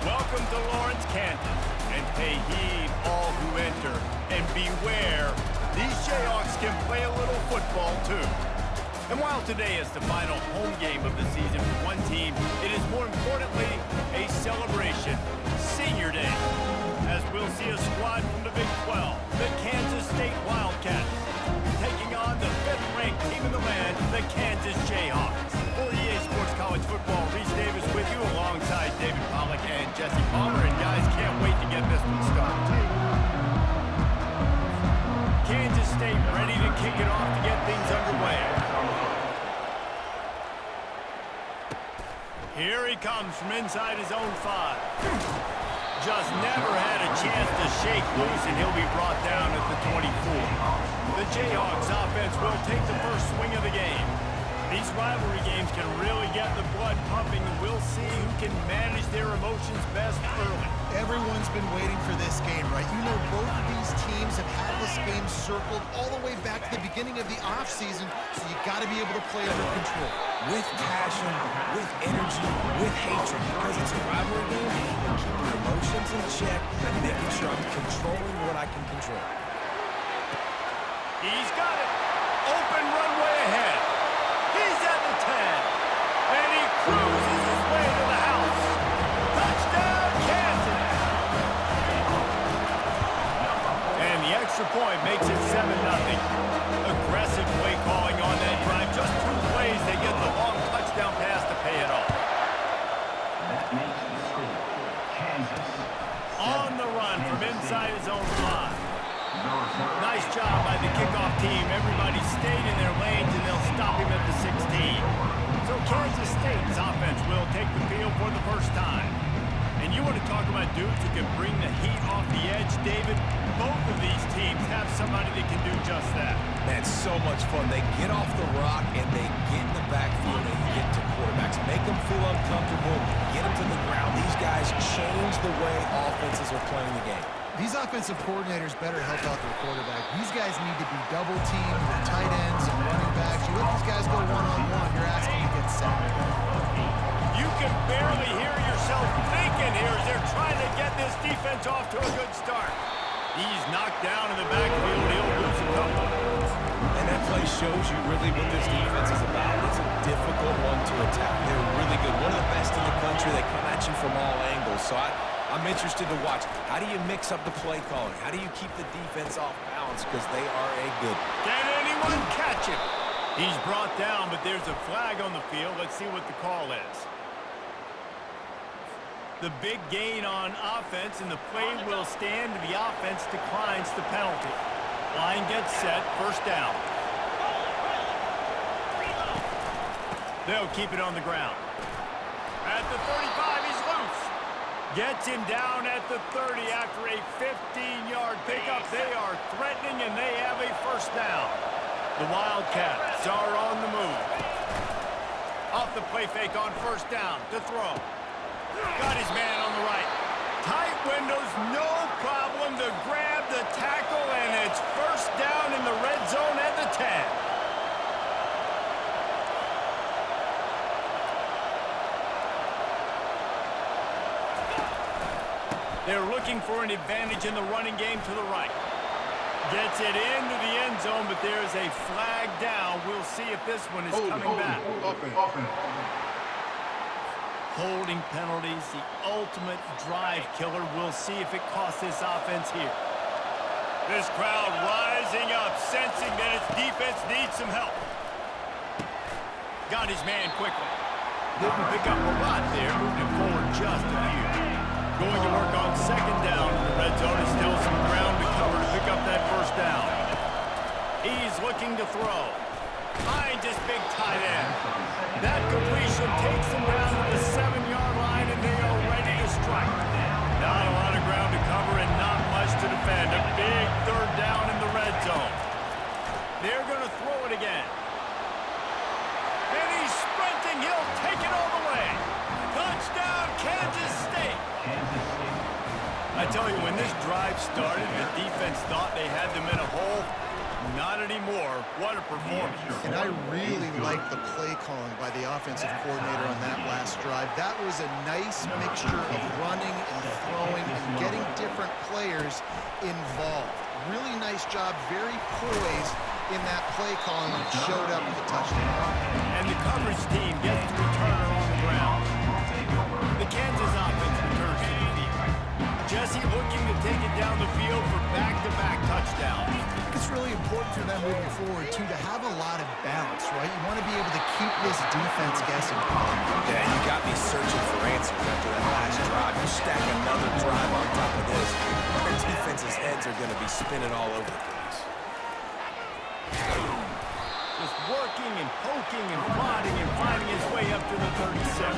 Welcome to Lawrence, Kansas, and pay heed all who enter. And beware, these Jayhawks can play a little football too. And while today is the final home game of the season for one team, it is more importantly a celebration, Senior Day, as we'll see a squad from the Big 12, the Kansas State Wildcats, taking on the 5th-ranked team in the land, the Kansas Jayhawks. For EA Sports College Football, Reese Davis with you alongside David Pollack and Jesse Palmer. And guys, can't wait to get this one started. Kansas State ready to kick it off to get things underway. Here he comes from inside his own 5. Just never had a chance to shake loose, and he'll be brought down at the 24. The Jayhawks offense will take the first swing of the game. These rivalry games can really get the blood pumping, and we'll see who can manage their emotions best early. Everyone's been waiting for this game, right? You know, both of these teams have had this game circled all the way back to the beginning of the offseason, so you got to be able to play under control. With passion, with energy, with hatred, because it's a rivalry game, and keep your emotions in check and making sure I'm controlling what I can control. He's got it. Open runway ahead. He's at the 10. And he cruises his way to the house. Touchdown, Kansas. And the extra point makes it 7-0. Aggressive play calling on that drive. Just 2 plays, they get the long touchdown pass to pay it off. That makes the score Kansas. On the run from inside his own 5. Nice job by the kickoff team. Everybody stayed in their lanes, and they'll stop him at the 16. So Kansas State's offense will take the field for the first time. And you want to talk about dudes who can bring the heat off the edge, David? Both of these teams have somebody that can do just that. Man, it's so much fun. They get off the rock, and they get in the backfield and get to quarterbacks. Make them feel uncomfortable, get them to the ground. These guys change the way offenses are playing the game. These offensive coordinators better help out their quarterback. These guys need to be double-teamed with tight ends and running backs. You let these guys go one-on-one, you're asking to get sacked. You can barely hear yourself thinking here as they're trying to get this defense off to a good start. He's knocked down in the backfield. He'll lose a couple. And that play shows you really what this defense is about. It's a difficult one to attack. They're really good. One of the best in the country. They come at you from all angles. So I'm interested to watch. How do you mix up the play calling? How do you keep the defense off balance? Because they are a good. Can anyone catch him? He's brought down, but there's a flag on the field. Let's see what the call is. The big gain on offense, and the play will stand. The offense declines the penalty. Line gets set, first down. They'll keep it on the ground. At the 35, he's loose. Gets him down at the 30 after a 15-yard pickup. They are threatening, and they have a first down. The Wildcats are on the move. Off the play fake on first down to throw. Got his man on the right. Tight windows, no problem to grab the tackle, and it's first down in the red zone at the 10. They're looking for an advantage in the running game to the right. Gets it into the end zone, but there's a flag down. We'll see if this one is coming back. Holding penalties, the ultimate drive killer. We'll see if it costs this offense here. This crowd rising up, sensing that its defense needs some help. Got his man quickly. Didn't pick up a lot there, moved it forward just a few. Going to work on second down. The red zone is still some ground to cover to pick up that first down. He's looking to throw. Finds his big tight end. That completion takes him down to the 7-yard line, and they are ready to strike. Not a lot of ground to cover and not much to defend. A big third down in the red zone. They're going to throw it again. And he's sprinting. He'll take it all the way. Touchdown, Kansas State. I tell you, when this drive started, the defense thought they had them in a hole. Not anymore. What a performance. And I really like the play calling by the offensive coordinator on that last drive. That was a nice mixture of running and throwing and getting different players involved. Really nice job, very poised in that play calling when it showed up with the touchdown. And the coverage team gets the returner on the ground. The Kansas offense returns to the field. Jesse looking to take it down the field for back-to-back touchdowns. It's really important for them moving forward, too, to have a lot of balance, right? You want to be able to keep this defense guessing. Yeah, you got me searching for answers after that last drive. You stack another drive on top of this, their defense's heads are going to be spinning all over the place. Just working and poking and prodding and finding his way up to the 36.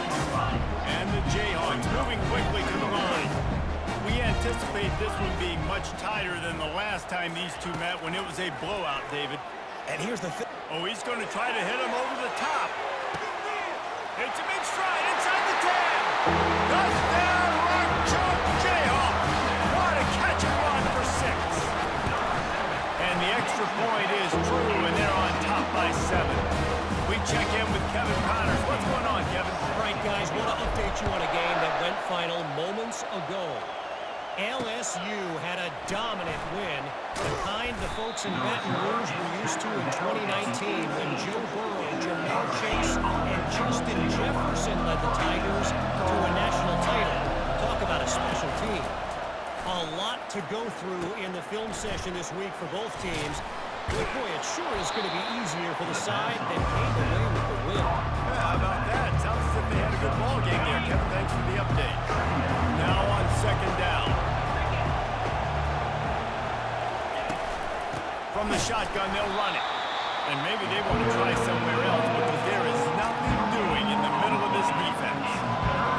And the Jayhawks moving quickly to the line. We anticipate this one being much tighter than the last time these two met when it was a blowout, David. And here's the thing. Oh, he's going to try to hit him over the top. It's a big stride inside the 10. Touchdown, Rock Jayhawk. What a catch and run for 6. And the extra point is true, and they're on top by 7. We check in with Kevin Connors. What's going on, Kevin? All right, guys, want to update you on a game that went final moments ago. LSU had a dominant win, the kind the folks in Baton Rouge were used to in 2019 when Joe Burrow, Jamar Chase, and Justin Jefferson led the Tigers to a national title. Talk about a special team. A lot to go through in the film session this week for both teams. But boy, it sure is going to be easier for the side that came away with the win. Yeah, how about that? Sounds as if they had a good ball game there, Kevin. Thanks for the update. Now on second down. From the shotgun, they'll run it. And maybe they want to try somewhere else because there is nothing doing in the middle of this defense.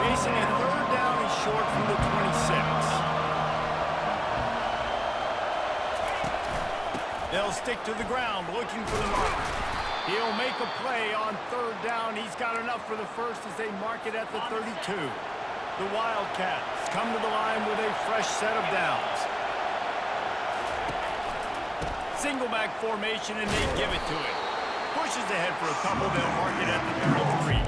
Facing a third down and short from the 26. They'll stick to the ground, looking for the mark. He'll make a play on third down. He's got enough for the first as they mark it at the 32. The Wildcats come to the line with a fresh set of downs. Single back formation, and they give it to him. Pushes ahead for a couple. They'll mark it at the 33.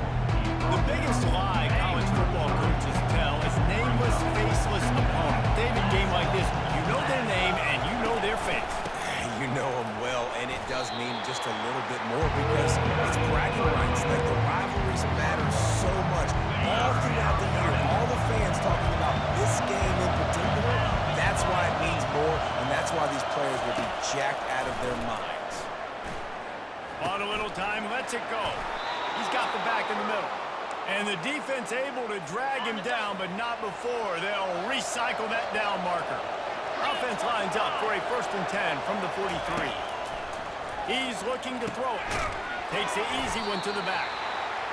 The biggest lie college football coaches tell is nameless, faceless opponent. David, game like this, you know their name and you know their face. You know them well, and it does mean just a little bit more because it's bragging rights. Like, the rivalries matter so much. All throughout the year, all the fans talking about this game in particular, that's why it means more, and that's why these players will be jacked out of their minds. On a little time, lets it go. He's got the back in the middle. And the defense able to drag him down, but not before. They'll recycle that down marker. Offense lines up for a 1st and 10 from the 43. He's looking to throw it. Takes the easy one to the back.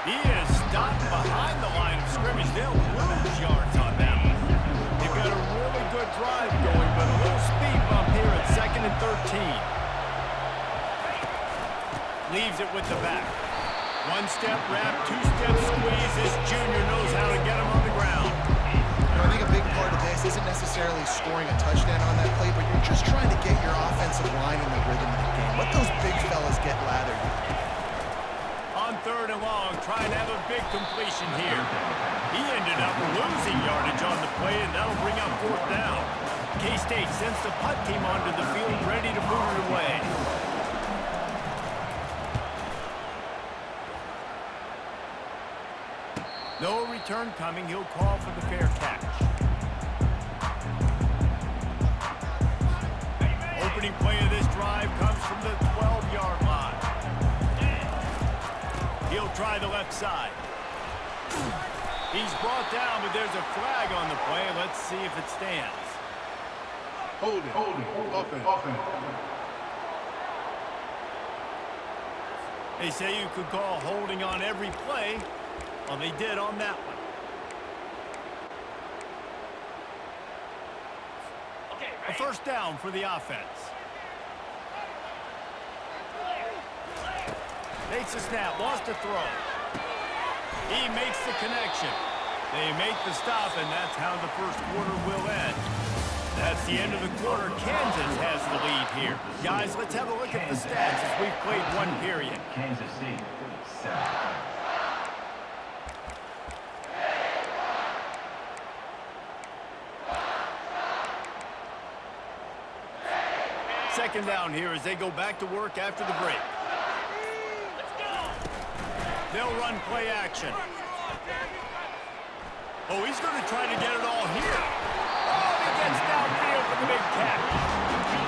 He is stopped behind the line of scrimmage. They'll lose yards on that one. They've got a really good drive going, but a little speed bump here at 2nd and 13. Leaves it with the back. One-step wrap, two-step squeeze. This junior knows how to get him on the ground. I think a big part of this isn't necessarily scoring a touchdown on that play, but you're just trying to get your offensive line in the rhythm of the game. Let those big fellas get lathered. On 3rd and long, trying to have a big completion here. He ended up losing yardage on the play, and that'll bring up 4th down. K-State sends the punt team onto the field, ready to boot it away. No return coming. He'll call for the fair catch. Opening play of this drive comes from the 12-yard line. He'll try the left side. He's brought down, but there's a flag on the play. Let's see if it stands. Hold it. Offense. They say you could call holding on every play. Well, they did on that one. A 1st down for the offense. Takes a snap, lost a throw. He makes the connection. They make the stop, and that's how the 1st quarter will end. That's the end of the quarter. Kansas has the lead here. Guys, let's have a look at the stats as we've played one period. Kansas City, 7. Second down here as they go back to work after the break. They'll run play action. Oh, he's going to try to get it all here. Oh, he gets downfield for the big catch.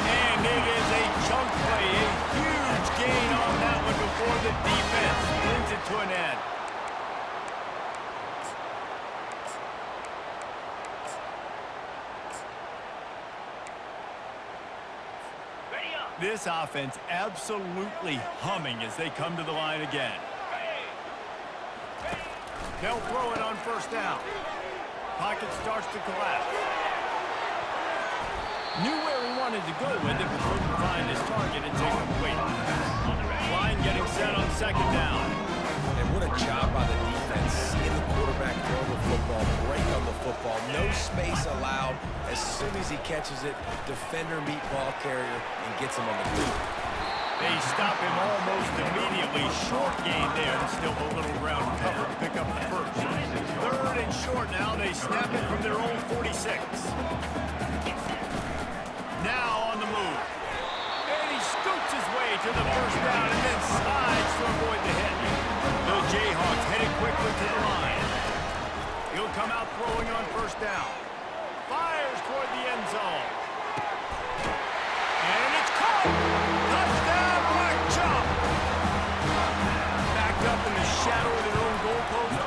And it is a chunk play, a huge gain on that one before the defense brings it to an end. This offense absolutely humming as they come to the line again. They'll throw it on first down. Pocket starts to collapse. Knew where he wanted to go with it, but couldn't find his target. It's incomplete. Line getting set on second down. And what a job by the defense. Seeing the quarterback throw the football, break on the football, no space allowed. As soon as he catches it, defender meet ball carrier and gets him on the field. They stop him almost immediately. Short gain there, and still a little ground cover to pick up the first. Third and short now. They snap it from their own 46. Now on the move. And he scoots his way to the first down and then slides to avoid the hit. The Jayhawks headed quickly to the line. He'll come out throwing on first down. Fires toward the end zone. And it's caught! Touchdown, Black Chop! Backed up in the shadow of their own goalpost.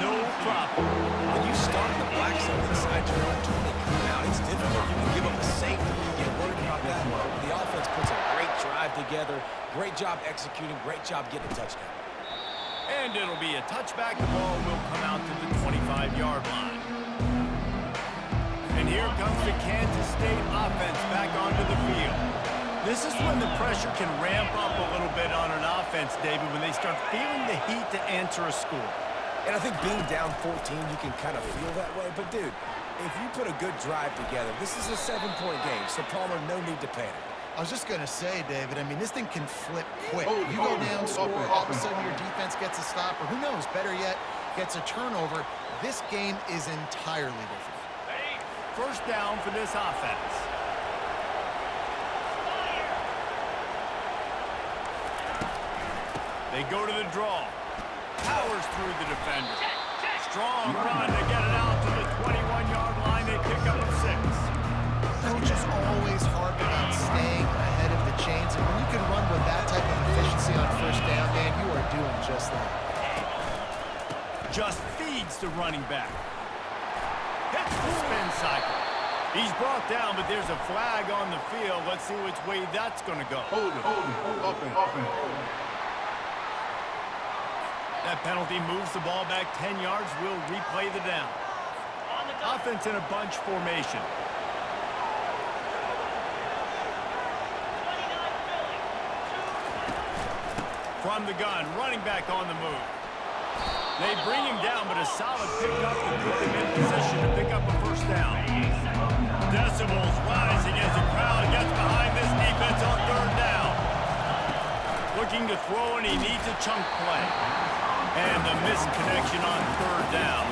No problem. When you start the black zone inside your own 20 coming out, it's difficult. You can give up a safety. You get worried about that. The offense puts a great drive together. Great job executing. Great job getting a touchdown. And it'll be a touchback. The ball will come out to the 25-yard line. And here comes the Kansas State offense back onto the field. This is when the pressure can ramp up a little bit on an offense, David, when they start feeling the heat to answer a score. And I think being down 14, you can kind of feel that way. But, dude, if you put a good drive together, this is a 7-point game, so Palmer, no need to panic. I was just going to say, David, I mean, this thing can flip quick. You go down, score, all of a sudden your defense gets a stop, or who knows, better yet, gets a turnover. This game is entirely different. First down for this offense. They go to the draw. Powers through the defender. Strong run to get it out to the 21-yard line. They pick up a 6. Coaches always harp about staying ahead of the chains, and when you can run with that type of efficiency on first down, man, you are doing just that. Just feeds the running back. Hits the spin cycle. He's brought down, but there's a flag on the field. Let's see which way that's going to go. Hold it. Offense. That penalty moves the ball back 10 yards. We'll replay the down. Offense in a bunch formation. From the gun, running back on the move. They bring him down, but a solid pickup to put them in position to pick up a first down. Decibels rising as the crowd gets behind this defense on third down. Looking to throw, and he needs a chunk play. And the missed connection on third down.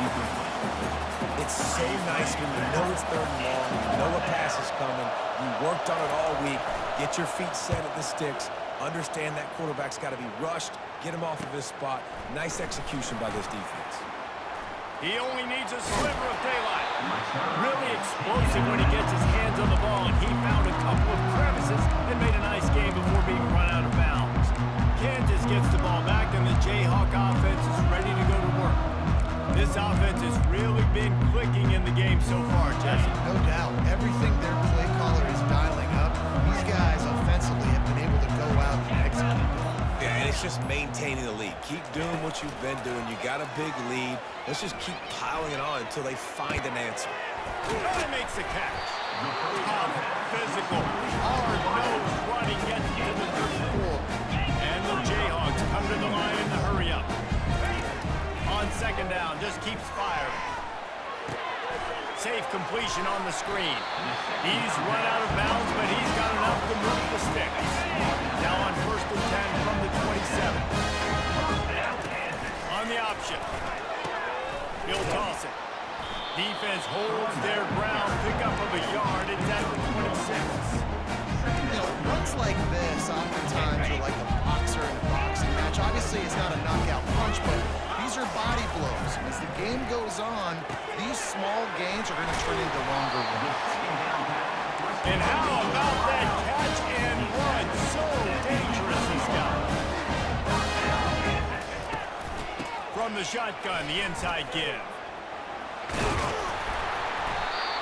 It's so nice when you know it's third and long, you know a pass is coming, you worked on it all week, get your feet set at the sticks, understand that quarterback's got to be rushed, get him off of his spot. Nice execution by this defense. He only needs a sliver of daylight. Really explosive when he gets his hands on the ball, and he found a couple of crevices and made a nice game before being run out of bounds. Kansas gets the ball back, and the Jayhawk offense is ready to go to work. This offense has really been clicking in the game so far, Jesse. No doubt. Everything their play caller is dialing up, these guys offensively have been able to go out and execute. Yeah, and it's just maintaining the lead. Keep doing what you've been doing. You got a big lead. Let's just keep piling it on until they find an answer. He makes the catch. Tough, physical, hard-nosed running gets to the 34. And the Jayhawks come to the line in the hurry-up. On second down, just keeps firing. safe completion on the screen. He's run out of bounds, but he's got enough to move the sticks. Now on 1st and 10 from the 27. On the option. He'll toss it. Defense holds their ground. Pickup of a yard. It's at the 26. You know, runs like this oftentimes are like a boxer in a boxing match. Obviously, it's not a knockout punch, but these are body blows. As the game goes on, these small gains are going to turn into longer runs. And how about that catch and run? So dangerous, this guy. From the shotgun, the inside give.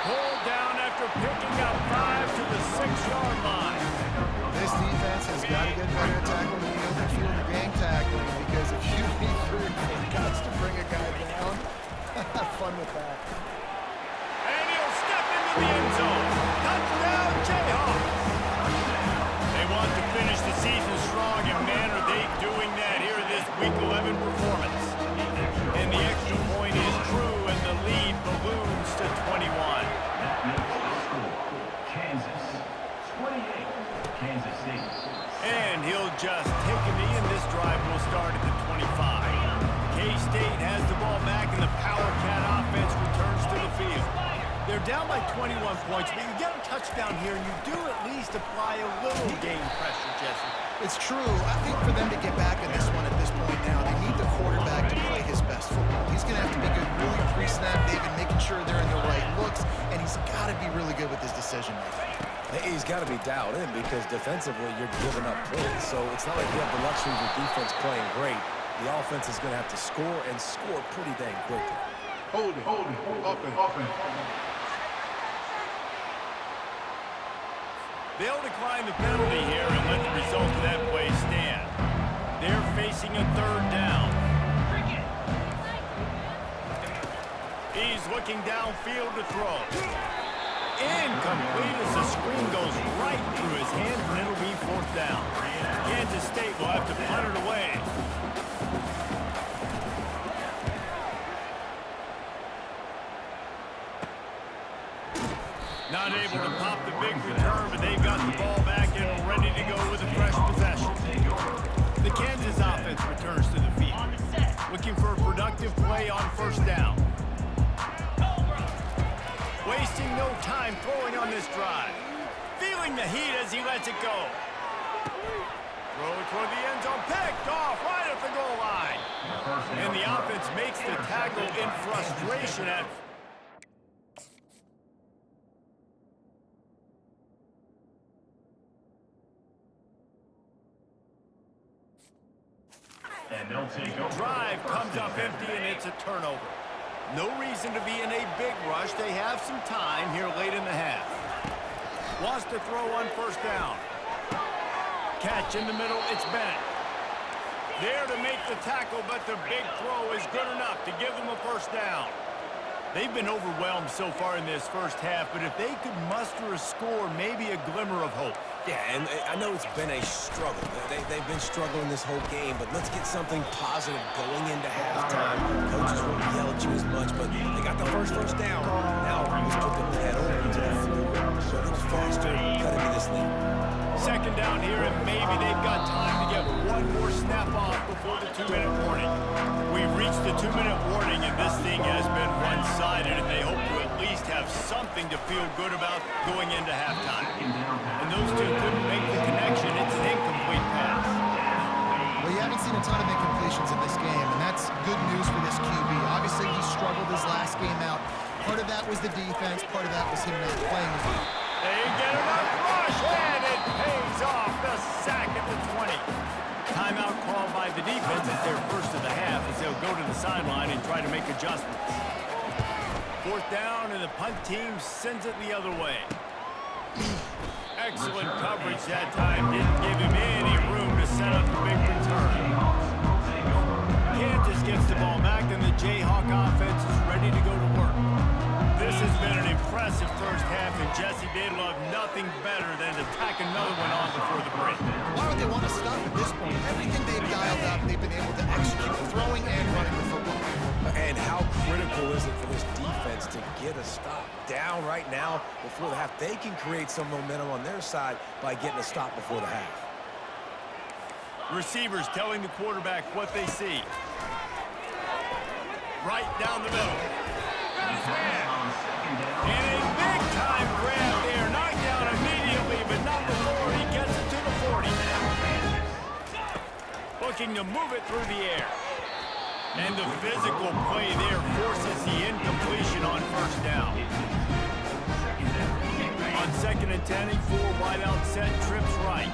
Pulled down after picking up 5 to the 6-yard line. This defense has got to get better at tackling the open field or gang tackling, because if you need 3 or 4 guys to bring a guy down, have fun with that. And he'll step into the end zone. Touchdown, Jayhawks. They want to finish the season strong, and man, are they doing that here in this Week 11 performance. And the extra point is true, and the lead balloons to 21. Kansas 28, Kansas City. And he'll just take a knee, and this drive will start at the 25. K-State has the ball back, and the Power Cat offense returns to the field. They're down by 21 points, but you get a touchdown here, and you do at least apply a little game pressure, Jesse. It's true. I think for them to get back in this one at this point now, they need the quarterback to play his best football. He's going to have to be good really pre-snap, David, making sure they're in the right looks, and he's got to be really good with his decision-making. He's got to be dialed in because defensively you're giving up points. So it's not like you have the luxury of your defense playing great. The offense is going to have to score and score pretty dang quickly. Hold it, open. They'll decline the penalty here and let the result of that play stand. They're facing a 3rd down. He's looking downfield to throw. Incomplete as the screen goes right through his hands, and it'll be 4th down. Kansas State will have to punt it away. Not able to pop the big return, but they've got the ball back and ready to go with a fresh possession. The Kansas offense returns to the field, looking for a productive play on 1st down. Wasting no time throwing on this drive. Feeling the heat as he lets it go. Throw it toward the end zone, picked off right at the goal line. And the offense makes the tackle in frustration at And they'll take over. drive comes up empty, and it's a turnover. No reason to be in a big rush. They have some time here late in the half. Wants to throw on 1st down. Catch in the middle, it's Bennett. There to make the tackle, but the big throw is good enough to give them a 1st down. They've been overwhelmed so far in this 1st half, but if they could muster a score, maybe a glimmer of hope. Yeah, and I know it's been a struggle. They've been struggling this whole game, but let's get something positive going into halftime. Coaches won't yell at you as much, but they got the first down. Now let's put the pedal to the floor, go a little faster, cut into this lead. 2nd down here, and maybe they've got time to get one more snap off before the 2-minute warning. We've reached the 2-minute warning, and this thing has been one-sided, and they hope to at least have something to feel good about going into halftime. And those two couldn't make the connection. It's an incomplete pass. Well, you haven't seen a ton of incompletions in this game, and that's good news for this QB. Obviously, he struggled his last game out. Part of that was the defense. Part of that was him not playing as well. They get enough rush, and it pays off. The sack at the 20. Timeout called by the defense. It's their first of the half as they'll go to the sideline and try to make adjustments. 4th down, and the punt team sends it the other way. Excellent coverage that time. Didn't give him any room to set up the big return. Kansas gets the ball back, and the Jayhawk offense is ready to go to work. This has been an impressive 1st half, and Jesse, they'd love nothing better than to tack another one on before the break. Why would they want to stop at this point? Everything they've dialed up, they've been able to execute, throwing and running the football. And how critical is it for this defense to get a stop down right now before the half? They can create some momentum on their side by getting a stop before the half. Receivers telling the quarterback what they see. Right down the middle. And a big-time grab there. Knocked down immediately, but not before he gets it to the 40. Looking to move it through the air. And the physical play there forces the incompletion on first down. On 2nd and 10, a 4-wide-out set, trips right.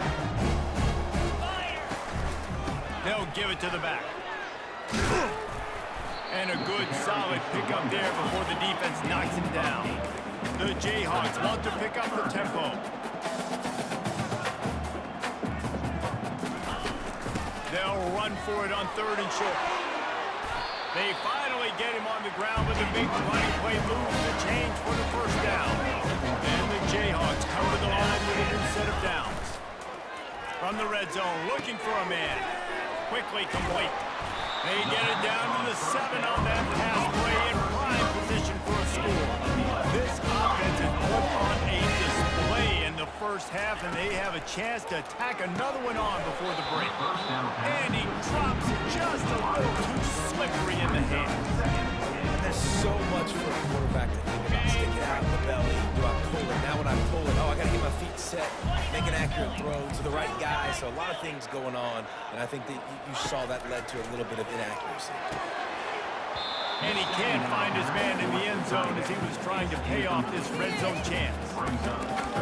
They'll give it to the back. And a good, solid pickup there before the defense knocks him down. The Jayhawks want to pick up the tempo. They'll run for it on 3rd and short. They finally get him on the ground with a big running play move to change for the first down. And the Jayhawks cover the line with a new set of downs. From the red zone, looking for a man. Quickly complete. They get it down to the 7 on that pass play in prime position for a score. This offense has put on a display in the first half, and they have a chance to tack another one on before the break. And he drops it just a little too slippery in the hands. And there's so much for a quarterback to think about. Stick it out of the belly. Do I pull it? Now when I pull it, oh, I got to get my feet set. Make an accurate throw to the right guy. So a lot of things going on. And I think that you saw that led to a little bit of inaccuracy. And he can't find his man in the end zone as he was trying to pay off this red zone chance.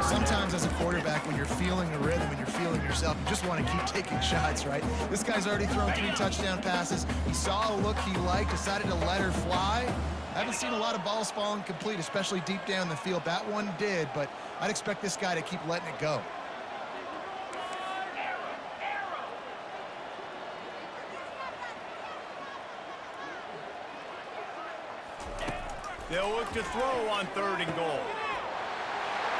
Sometimes as a quarterback, when you're feeling the rhythm and you're feeling yourself, you just want to keep taking shots, right? This guy's already thrown 3 touchdown passes. He saw a look he liked, decided to let her fly. I haven't seen a lot of balls falling complete, especially deep down the field. That one did, but I'd expect this guy to keep letting it go. They'll look to throw on 3rd and goal.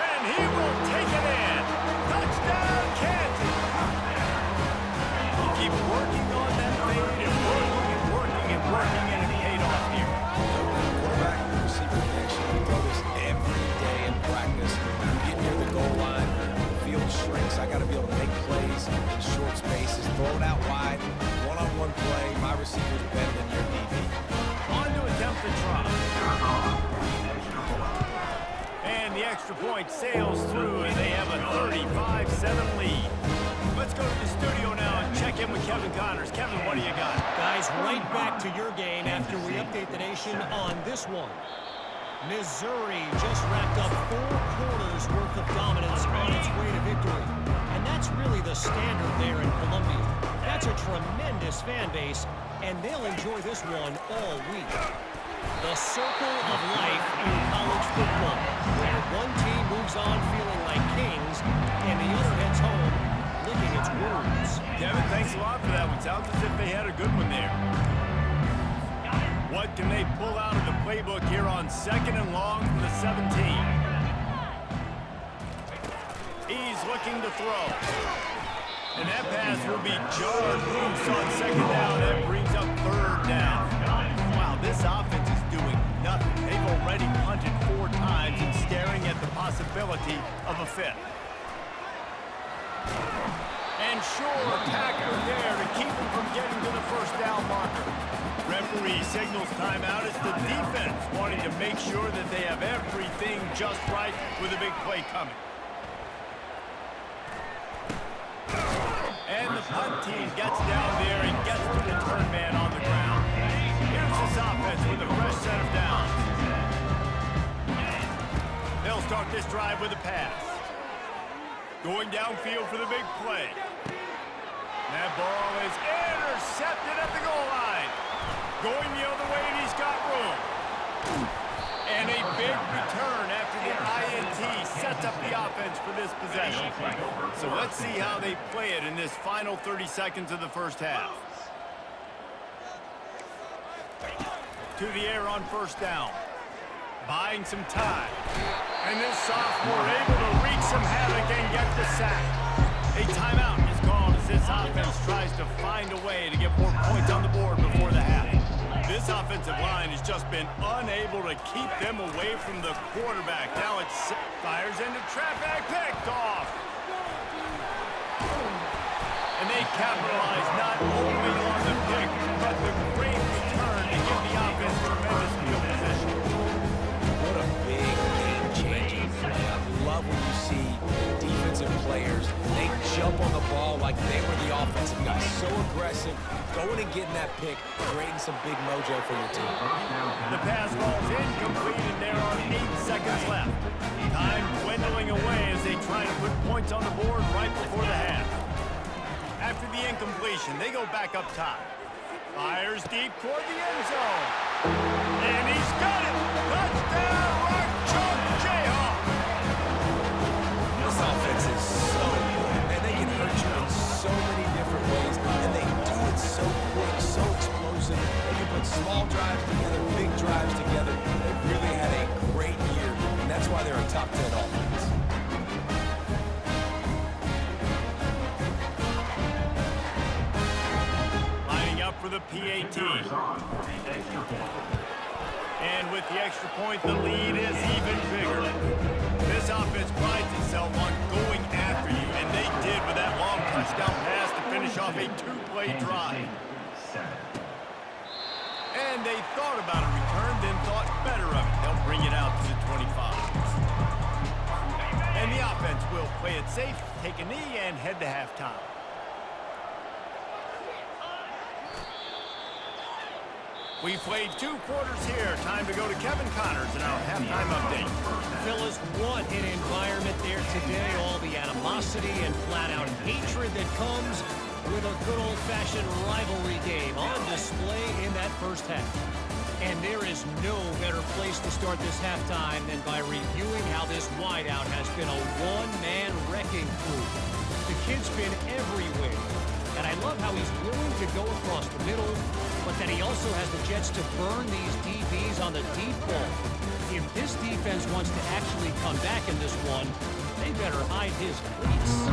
And he will take it in. Touchdown, Kansas. You keep working on that fade and working and working and working, and it paid off here. Quarterback and receiver connection. We throw this every day in practice. You get near the goal line, the field shrinks. I got to be able to make plays in short spaces, throw it out wide, one-on-one play. My receiver's better than your DB. On to attempt the try. And the extra point sails through, and they have a 35-7 lead. Let's go to the studio now and check in with Kevin Connors. Kevin, what do you got? Guys, right back to your game after we update the nation on this one. Missouri just racked up 4 quarters worth of dominance on its way to victory. And that's really the standard there in Columbia. That's a tremendous fan base, and they'll enjoy this one all week. The circle of life in college football, where one team moves on feeling like kings, and the other heads home licking its wounds. Kevin, thanks a lot for that one. Sounds as if they had a good one there. What can they pull out of the playbook here on 2nd and long from the 17? He's looking to throw. And that pass will be jarred loose on 2nd down. That brings up 3rd down. Wow, this offense is doing nothing. They've already punted 4 times and staring at the possibility of a 5th. And sure, tackle there to keep them from getting to the first down marker. Referee signals timeout. It's the defense wanting to make sure that they have everything just right with a big play coming. And the punt team gets down there and gets the return man on the ground. Here's this offense with a fresh set of downs. They'll start this drive with a pass. Going downfield for the big play. That ball is intercepted at the goal line. Going the other way, and he's got room. And a big return after the INT sets up the offense for this possession. So let's see how they play it in this final 30 seconds of the first half. To the air on first down. Buying some time. And this sophomore able to wreak some havoc and get the sack. A timeout is called as this offense tries to find a way to get more points on the board before the half. This This offensive line has just been unable to keep them away from the quarterback. Now it's fires into traffic, picked off. And they capitalize not only on the pick, but the great return to give the offense tremendous field position. What a big game-changing play. I love when you see defensive players, they jump on the ball like they were the offensive guys. So aggressive, going and getting that pick, creating some big mojo for your team. The pass ball's incomplete, and there are 8 seconds left. Time dwindling away as they try to put points on the board right before the half. After the incompletion, they go back up top. Fires deep toward the end zone. And he's got it! Touchdown, Archon Jayhawk! This offense is so good, and they can hurt you in so many different ways, and they do it so quick, so explosive. They can put small drives together, big drives together. They've really had a great year, and that's why they're a top 10 offense. Lining up for the PAT. And with the extra point, the lead is even bigger. This offense prides itself on going after you, and they did with that long touchdown pass to finish off a 2-play drive. And they thought about a return, then thought better of it. They'll bring it out to the 25. And the offense will play it safe, take a knee, and head to halftime. We've played 2 quarters here. Time to go to Kevin Connors in our halftime update. Fellas, what an environment there today. All the animosity and flat-out hatred that comes with a good old-fashioned rivalry game on display in that first half. And there is no better place to start this halftime than by reviewing how this wideout has been a one-man wrecking crew. The kid's been everywhere. And I love how he's willing to go across the middle, but that he also has the jets to burn these DBs on the deep ball. If this defense wants to actually come back in this one, they better hide his cleats.